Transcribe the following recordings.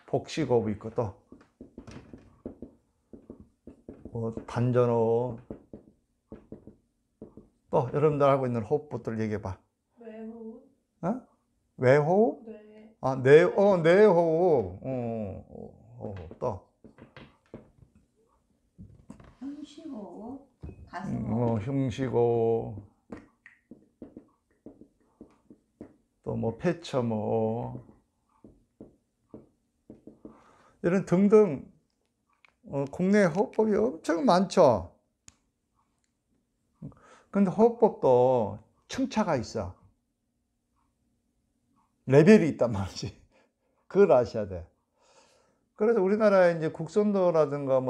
복식호흡 있고 또 단전호흡. 또 여러분들 하고 있는 호흡법들 얘기해봐. 외호흡. 어? 외호흡? 네. 뇌호흡. 또 흉시호흡, 가슴호흡. 흉시호흡. 또 폐첨호흡. 이런 등등 국내 호흡법이 엄청 많죠. 근데 호흡법도 층차가 있어. 레벨이 있단 말이지. 그걸 아셔야 돼. 그래서 우리나라에 이제 국선도라든가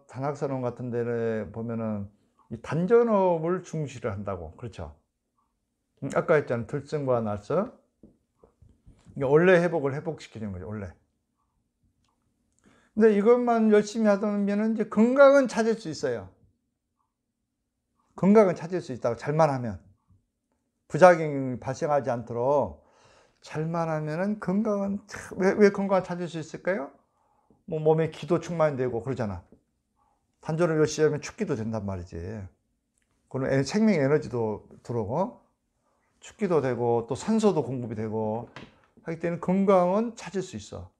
단학선원 같은 데를 보면은 이 단전호흡을 중시를 한다고. 그렇죠. 아까 했잖아. 들증과 날서. 원래 회복시키는 거죠. 원래. 근데 이것만 열심히 하면 이제 건강은 찾을 수 있어요. 건강은 찾을 수 있다고 잘만 하면. 부작용이 발생하지 않도록 잘만 하면은 건강은 왜 건강을 찾을 수 있을까요? 몸에 기도 충만이 되고 그러잖아. 단전을 열심히 하면 축기도 된단 말이지. 그럼 생명 에너지도 들어오고 축기도 되고 또 산소도 공급이 되고 하기 때문에 건강은 찾을 수 있어.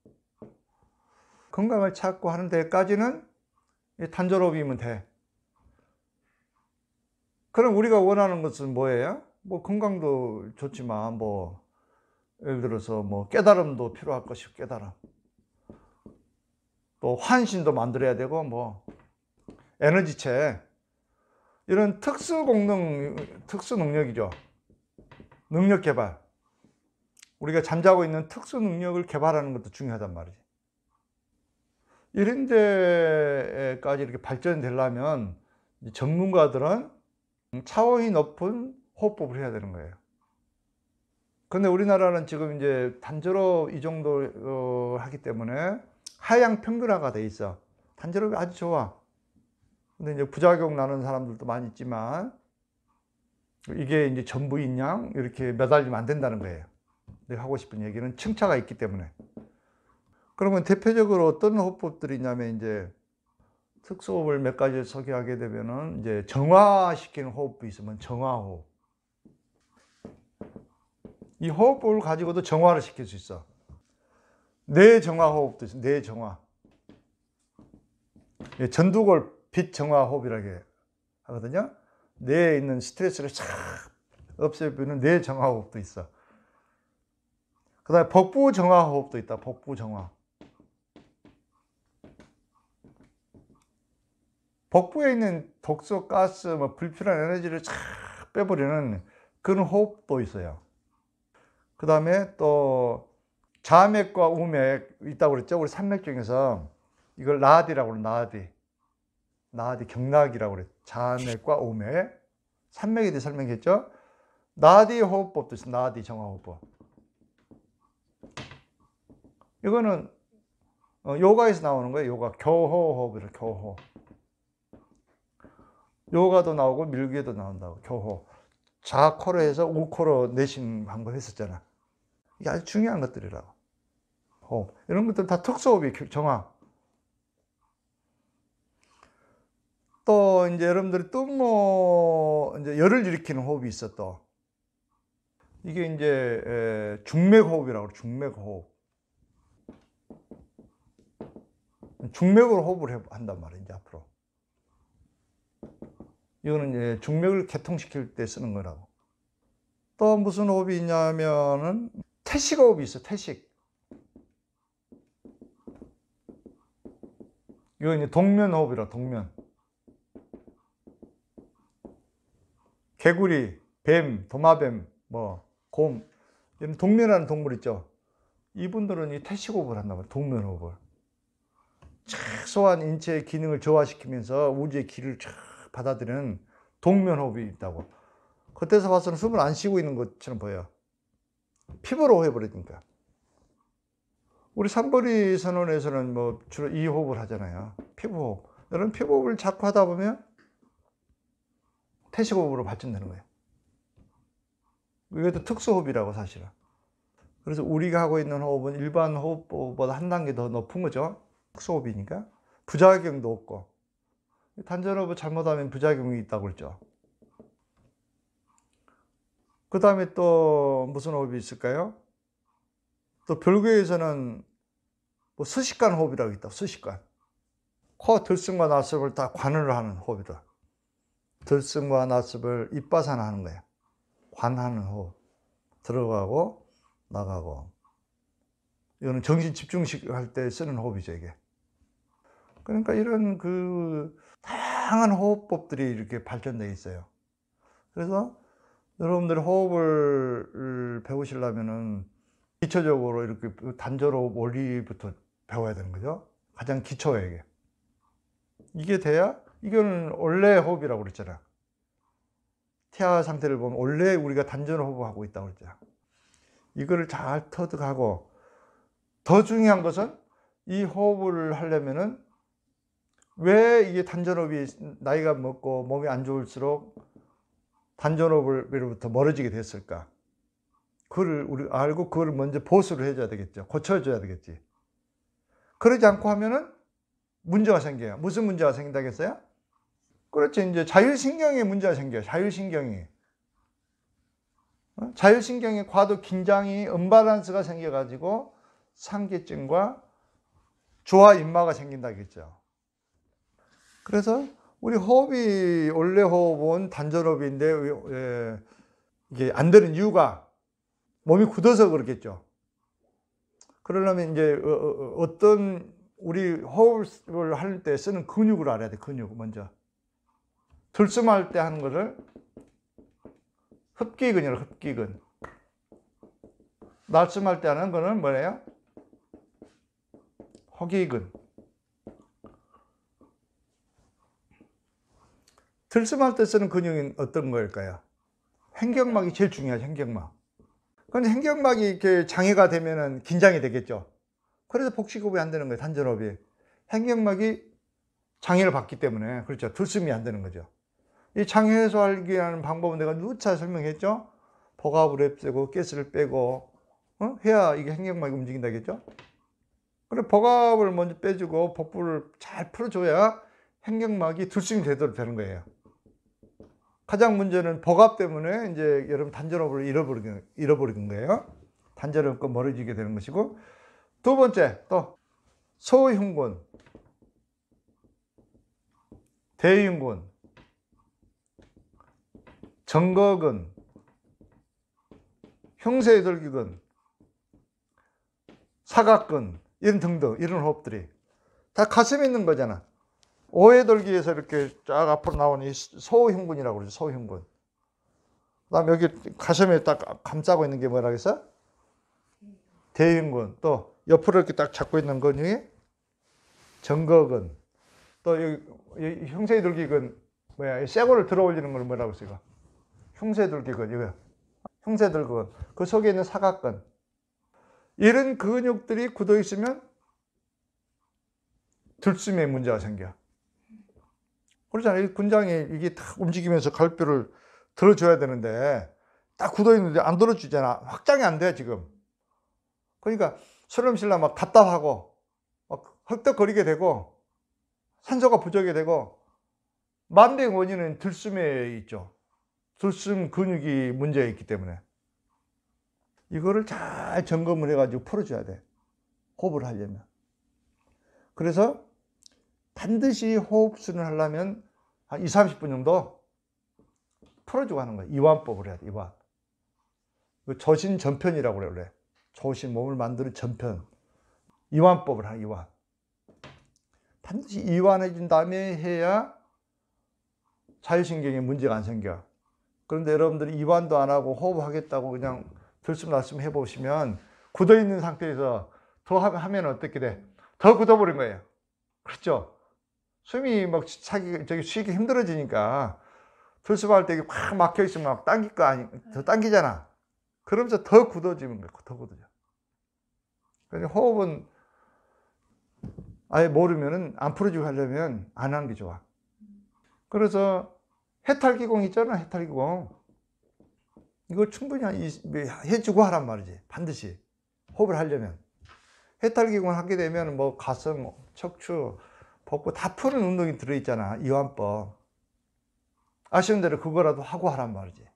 건강을 찾고 하는 데까지는 단전호흡이면 돼. 그럼 우리가 원하는 것은 뭐예요? 건강도 좋지만 예를 들어서 깨달음도 필요할 것이고 깨달음. 또 환신도 만들어야 되고 에너지체 이런 특수 능력이죠. 능력 개발. 우리가 잠자고 있는 특수 능력을 개발하는 것도 중요하단 말이지. 이런 데까지 이렇게 발전되려면 전문가들은 차원이 높은 호흡법을 해야 되는 거예요. 근데 우리나라는 지금 이제 단전호흡 이 정도 하기 때문에 하향 평균화가 돼 있어. 단전호흡이 아주 좋아. 근데 이제 부작용 나는 사람들도 많이 있지만 이게 이제 전부인 양 이렇게 매달리면 안 된다는 거예요. 내가 하고 싶은 얘기는 층차가 있기 때문에. 그러면 대표적으로 어떤 호흡법들이 있냐면 이제 특수호흡을 몇 가지 소개하게 되면은 이제 정화시키는 호흡도 있으면 정화호흡. 이 호흡법을 가지고도 정화를 시킬 수 있어. 뇌정화 호흡도 있어. 뇌정화. 전두골 빛정화 호흡이라고 하거든요. 뇌에 있는 스트레스를 싹 없애주는 뇌정화 호흡도 있어. 그 다음에 복부 정화 호흡도 있다. 복부 정화. 복부에 있는 독소, 가스, 불필요한 에너지를 쫙 빼버리는 그런 호흡도 있어요. 그 다음에 또 자맥과 우맥 있다고 그랬죠. 우리 산맥 중에서 이걸 나디라고 그래요. 나디 경락이라고 그래요. 자맥과 우맥. 산맥에 대해 설명했죠. 나디 호흡법도 있어요. 나디 정화호흡법. 이거는 요가에서 나오는 거예요. 요가 교호호흡이래요. 교호. 요가도 나오고 밀기에도 나온다고. 교호. 좌코로 해서 우코로 내쉬는 방법 했었잖아. 이게 아주 중요한 것들이라고. 호흡. 이런 것들 다 특수호흡이 정화. 또 이제 여러분들이 또 이제 열을 일으키는 호흡이 있어 또. 이게 이제 중맥호흡이라고 그래. 중맥호흡. 중맥으로 호흡을 한단 말이에요. 이제 앞으로. 이거는 이제 중맥을 개통시킬 때 쓰는 거라고. 또 무슨 호흡이 있냐면은 태식호흡이 있어. 태식. 이거 이제 동면호흡이라. 동면. 개구리, 뱀, 도마뱀, 곰 이런 동면하는 동물 있죠. 이분들은 이 태식호흡을 한단 말이에요. 동면호흡을. 최소한 인체의 기능을 저하시키면서 우주의 기를 쫙 받아들이는 동면호흡이 있다고. 겉에서 봐서는 숨을 안 쉬고 있는 것처럼 보여요. 피부로 해버리니까. 우리 삼거리 선언에서는 주로 이 호흡을 하잖아요. 피부호흡. 이런 피부호흡을 자꾸 하다 보면 태식호흡으로 발전되는 거예요. 이것도 특수호흡이라고 사실은. 그래서 우리가 하고 있는 호흡은 일반 호흡보다 한 단계 더 높은 거죠. 특수호흡이니까. 부작용도 없고. 단전호흡을 잘못하면 부작용이 있다고 그랬죠. 그 다음에 또 무슨 호흡이 있을까요? 또 별교에서는 뭐 수식관 호흡이라고 있다. 수식관. 코 들숨과 나숨을 다 관을 하는 호흡이다. 들숨과 나숨을 입바산 하는 거야. 관하는 호흡. 들어가고 나가고. 이거는 정신 집중식 할 때 쓰는 호흡이죠, 이게. 그러니까 이런 다양한 호흡법들이 이렇게 발전되어 있어요. 그래서 여러분들이 호흡을 배우시려면은 기초적으로 이렇게 단전호흡 원리부터 배워야 되는 거죠. 가장 기초예요, 이게. 이게 돼야, 이거는 원래 호흡이라고 그랬잖아. 태아 상태를 보면 원래 우리가 단전호흡을 하고 있다고 그랬잖아. 이거를 잘 터득하고, 더 중요한 것은 이 호흡을 하려면은 왜 이게 단전호흡이 나이가 먹고 몸이 안 좋을수록 단전호흡으로부터 멀어지게 됐을까? 그걸 우리 알고 그걸 먼저 보수를 해줘야 되겠죠. 고쳐줘야 되겠지. 그러지 않고 하면은 문제가 생겨요. 무슨 문제가 생긴다겠어요? 그렇지. 이제 자율신경에 문제가 생겨요. 자율신경이. 자율신경의 과도 긴장이 언밸런스가 생겨가지고 상기증과 조화 인마가 생긴다겠죠. 그래서 우리 호흡이, 원래 호흡은 단전호흡인데, 이게 안 되는 이유가 몸이 굳어서 그렇겠죠. 그러려면 이제 어떤 우리 호흡을 할 때 쓰는 근육을 알아야 돼. 근육 먼저. 들숨할 때 하는 거를 흡기근이라고, 흡기근. 날숨할 때 하는 거는 뭐예요? 허기근. 들숨할 때 쓰는 근육은 어떤 거일까요? 횡격막이 제일 중요하죠, 횡격막. 그런데 횡격막이 이렇게 장애가 되면은 긴장이 되겠죠. 그래서 복식호흡이 안 되는 거예요, 단전호흡이. 횡격막이 장애를 받기 때문에, 그렇죠. 들숨이 안 되는 거죠. 이 장애 해소하기 위한 방법은 내가 누차 설명했죠. 복압을 해주고, 가스를 빼고, 해야 이게 횡격막이 움직인다겠죠. 그래, 복압을 먼저 빼주고, 복부를 잘 풀어줘야 횡격막이 들숨이 되도록 되는 거예요. 가장 문제는 복압 때문에 이제 여러분 단전호흡을 잃어버리는 거예요. 단전호흡과 멀어지게 되는 것이고, 두 번째, 또 소흉근, 대흉근, 정거근, 흉쇄돌기근, 사각근, 이런 등등, 이런 호흡들이 다 가슴에 있는 거잖아. 오해돌기에서 이렇게 쫙 앞으로 나오는 이 소흉근이라고 그러죠. 소흉근. 그다음 여기 가슴에 딱 감싸고 있는 게 뭐라고 했어? 대흉근. 또 옆으로 이렇게 딱 잡고 있는 근육이 정거근. 또 여기 흉쇄돌기근, 뭐야? 쇄골을 들어 올리는 걸 뭐라고 했어, 이거? 흉쇄돌기근, 이거. 흉쇄돌기근. 그 속에 있는 사각근. 이런 근육들이 굳어 있으면 들숨에 문제가 생겨. 그렇잖아요. 이 근장이 이게 딱 움직이면서 갈뼈를 들어줘야 되는데 딱 굳어 있는데 안 들어주잖아. 확장이 안 돼, 지금. 그러니까 술 마시려면 막 답답하고 막 헐떡거리게 되고 산소가 부족이 되고, 만병 원인은 들숨에 있죠. 들숨 근육이 문제가 있기 때문에 이거를 잘 점검을 해가지고 풀어줘야 돼, 호흡을 하려면. 그래서 반드시 호흡순을 하려면 한 20-30분 정도 풀어주고 하는 거예요. 이완법을 해야 돼, 이완. 조신전편이라고 그래. 조신, 몸을 만드는 전편. 이완법을 하는, 이완. 반드시 이완해 준 다음에 해야 자율신경에 문제가 안 생겨. 그런데 여러분들이 이완도 안 하고 호흡하겠다고 그냥 들숨 날숨 해보시면 굳어있는 상태에서 더 하면 어떻게 돼? 더 굳어버린 거예요. 그렇죠? 숨이 막 쉬기 힘들어지니까 들숨할 때 막 막혀있으면 막 당길 거 아니, 더 당기잖아. 그러면서 더 굳어지는 거예요. 더 굳어져. 그러니까 호흡은 아예 모르면은 안 풀어주고 하려면 안 하는 게 좋아. 그래서 해탈기공 있잖아, 해탈기공. 이거 충분히 해주고 하란 말이지, 반드시. 호흡을 하려면. 해탈기구를 하게 되면 뭐 가슴, 척추, 복부 다 푸는 운동이 들어있잖아. 이완법. 아쉬운 대로 그거라도 하고 하란 말이지.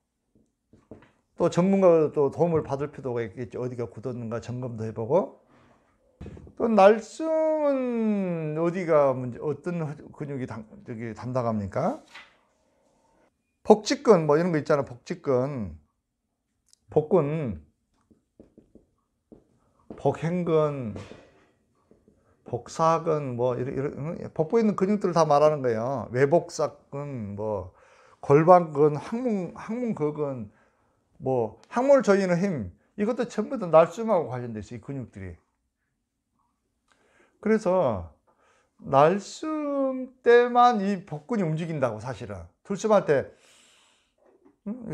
또 전문가도 또 도움을 받을 필요가 있겠지. 어디가 굳었는가 점검도 해보고. 또 날숨은 어디가 문제, 어떤 근육이 담당합니까? 복직근 뭐 이런 거 있잖아. 복직근, 복근, 복행근, 복사근 뭐 이런 복부에 있는 근육들을 다 말하는 거예요. 외복사근, 뭐 골반근, 항문거근, 뭐 항문을 조이는 힘, 이것도 전부 다 날숨하고 관련돼 있어. 이 근육들이. 그래서 날숨 때만 이 복근이 움직인다고. 사실은 들숨할 때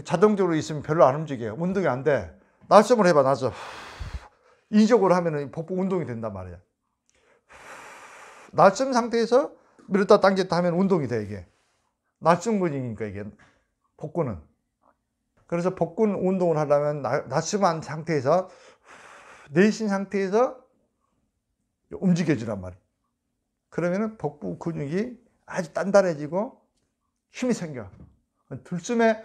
자동적으로 있으면 별로 안 움직여요. 운동이 안 돼. 날숨을 해봐. 날숨 인적으로 하면은 복부 운동이 된단 말이야. 날숨 상태에서 밀었다 당겼다 하면 운동이 돼. 이게 날숨 근육이니까 이게 복근은. 그래서 복근 운동을 하려면 날숨한 상태에서, 내신 상태에서 움직여주란 말이야. 그러면은 복부 근육이 아주 단단해지고 힘이 생겨. 들숨에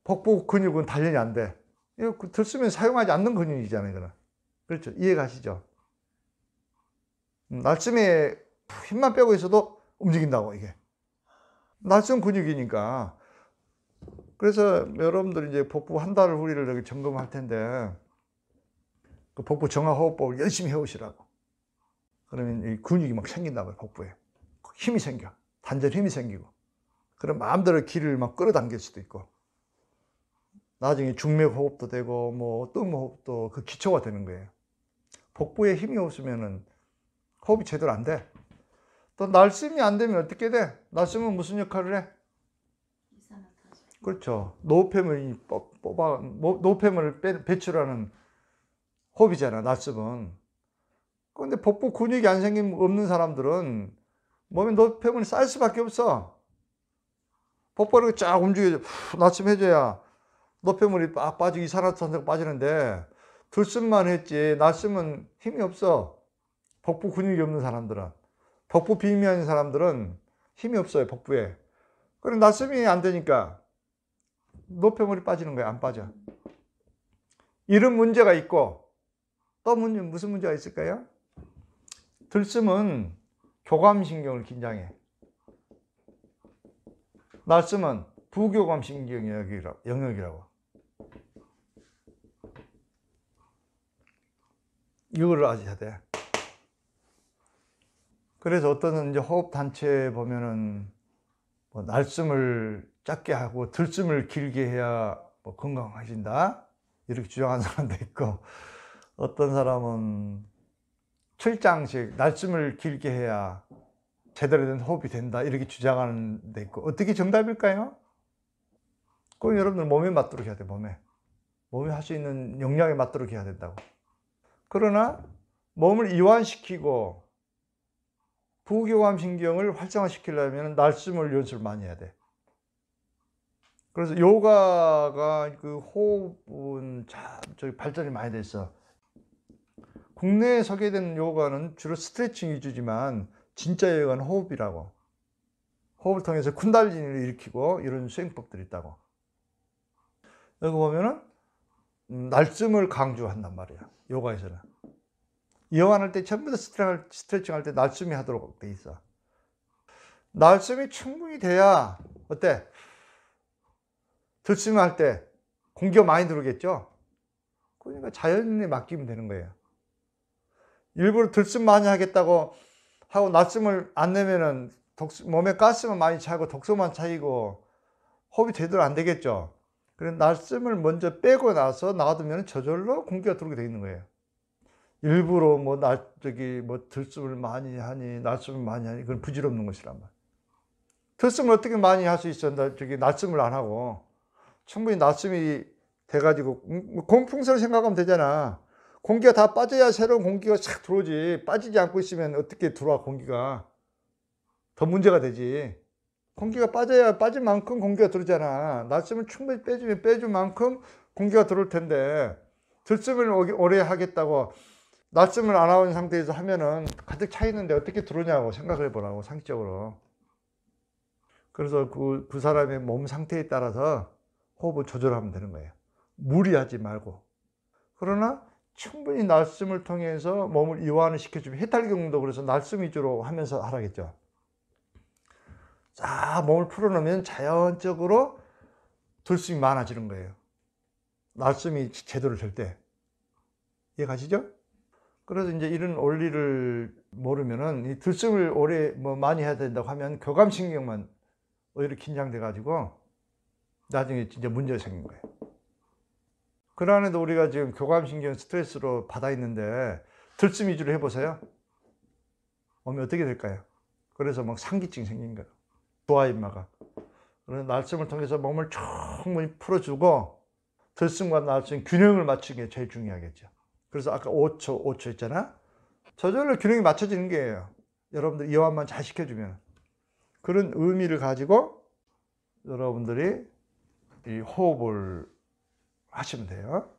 복부 근육은 단련이 안 돼. 이거 들숨에 사용하지 않는 근육이잖아요. 이거는. 그렇죠. 이해가시죠? 날숨에 힘만 빼고 있어도 움직인다고, 이게. 날숨 근육이니까. 그래서 여러분들 이제 복부 한 달 후리를 점검할 텐데, 그 복부 정화호흡법을 열심히 해오시라고. 그러면 이 근육이 막 생긴다고요, 복부에. 힘이 생겨. 단전 힘이 생기고. 그럼 마음대로 기를 막 끌어당길 수도 있고. 나중에 중맥호흡도 되고, 뭐, 뜸호흡도 그 기초가 되는 거예요. 복부에 힘이 없으면은 호흡이 제대로 안 돼. 또 날숨이 안 되면 어떻게 돼? 날숨은 무슨 역할을 해? 그렇죠. 노폐물이 노폐물을 배출하는 호흡이잖아, 날숨은. 그런데 복부 근육이 안 생긴 없는 사람들은 몸에 노폐물이 쌓일 수밖에 없어. 복부가 이렇게 쫙 움직여줘. 날숨 해줘야 노폐물이 빡 빠지고 이산화탄소가 빠지는데, 들숨만 했지 날숨은 힘이 없어. 복부 근육이 없는 사람들은. 복부 비만인 사람들은 힘이 없어요, 복부에. 그럼 날숨이 안 되니까 노폐물이 빠지는 거야, 안 빠져. 이런 문제가 있고, 또 무슨 문제가 있을까요? 들숨은 교감신경을 긴장해. 날숨은 부교감신경 영역이라고. 이거를 아셔야 돼. 그래서 어떤 이제 호흡 단체에 보면은 뭐 날숨을 짧게 하고 들숨을 길게 해야 뭐 건강해진다, 이렇게 주장하는 사람도 있고, 어떤 사람은 7장씩 날숨을 길게 해야 제대로 된 호흡이 된다, 이렇게 주장하는 데 있고. 어떻게 정답일까요? 그건 여러분들 몸에 맞도록 해야 돼. 몸에 할 수 있는 역량에 맞도록 해야 된다고. 그러나 몸을 이완시키고 부교감신경을 활성화시키려면 날숨을 연습을 많이 해야 돼. 그래서 요가가 그 호흡은 참 발전이 많이 됐어. 국내에 소개된 요가는 주로 스트레칭 위주지만 진짜 요가는 호흡이라고. 호흡을 통해서 쿤달리니를 일으키고 이런 수행법들이 있다고. 여기 보면은 날숨을 강조한단 말이야, 요가에서는. 이완할 때 전부 다 스트레칭 할 때 날숨이 하도록 돼 있어. 날숨이 충분히 돼야 어때? 들숨 할 때 공기가 많이 들어오겠죠? 그러니까 자연에 맡기면 되는 거예요. 일부러 들숨 많이 하겠다고 하고 날숨을 안 내면은 몸에 가스만 많이 차고 독소만 차이고 호흡이 제대로 안 되겠죠? 그래서 날숨을 먼저 빼고 나서 놔두면 저절로 공기가 들어오게 돼 있는 거예요. 일부러 들숨을 많이 하니, 날숨을 많이 하니, 그건 부질없는 것이란 말이야. 들숨을 어떻게 많이 할 수 있어? 날숨을 안 하고. 충분히 날숨이 돼가지고, 공풍선을 생각하면 되잖아. 공기가 다 빠져야 새로운 공기가 싹 들어오지. 빠지지 않고 있으면 어떻게 들어와, 공기가. 더 문제가 되지. 공기가 빠져야 빠진 만큼 공기가 들어오잖아. 날숨을 충분히 빼주면 빼준 만큼 공기가 들어올 텐데, 들숨을 오래 하겠다고 날숨을 안 하는 상태에서 하면은 가득 차 있는데 어떻게 들어오냐고 생각을 해보라고, 상식적으로. 그래서 그 사람의 몸 상태에 따라서 호흡을 조절하면 되는 거예요. 무리하지 말고. 그러나 충분히 날숨을 통해서 몸을 이완을 시켜주면, 해탈경도 그래서 날숨 위주로 하면서 하라겠죠. 자, 몸을 풀어놓으면 자연적으로 들숨이 많아지는 거예요. 날숨이 제대로 될 때. 이해 가시죠? 그래서 이제 이런 원리를 모르면은 이 들숨을 오래 많이 해야 된다고 하면 교감신경만 오히려 긴장돼 가지고 나중에 진짜 문제가 생긴 거예요. 그 안에도 우리가 지금 교감신경 스트레스로 받아 있는데 들숨 위주로 해보세요. 몸이 어떻게 될까요? 그래서 막 상기증 생긴 거예요. 부하 인마가. 그래서 날숨을 통해서 몸을 충분히 풀어주고 들숨과 날숨 균형을 맞추는 게 제일 중요하겠죠. 그래서 아까 5초, 5초 있잖아. 저절로 균형이 맞춰지는 거예요. 여러분들 이완만 잘 시켜주면. 그런 의미를 가지고 여러분들이 이 호흡을 하시면 돼요.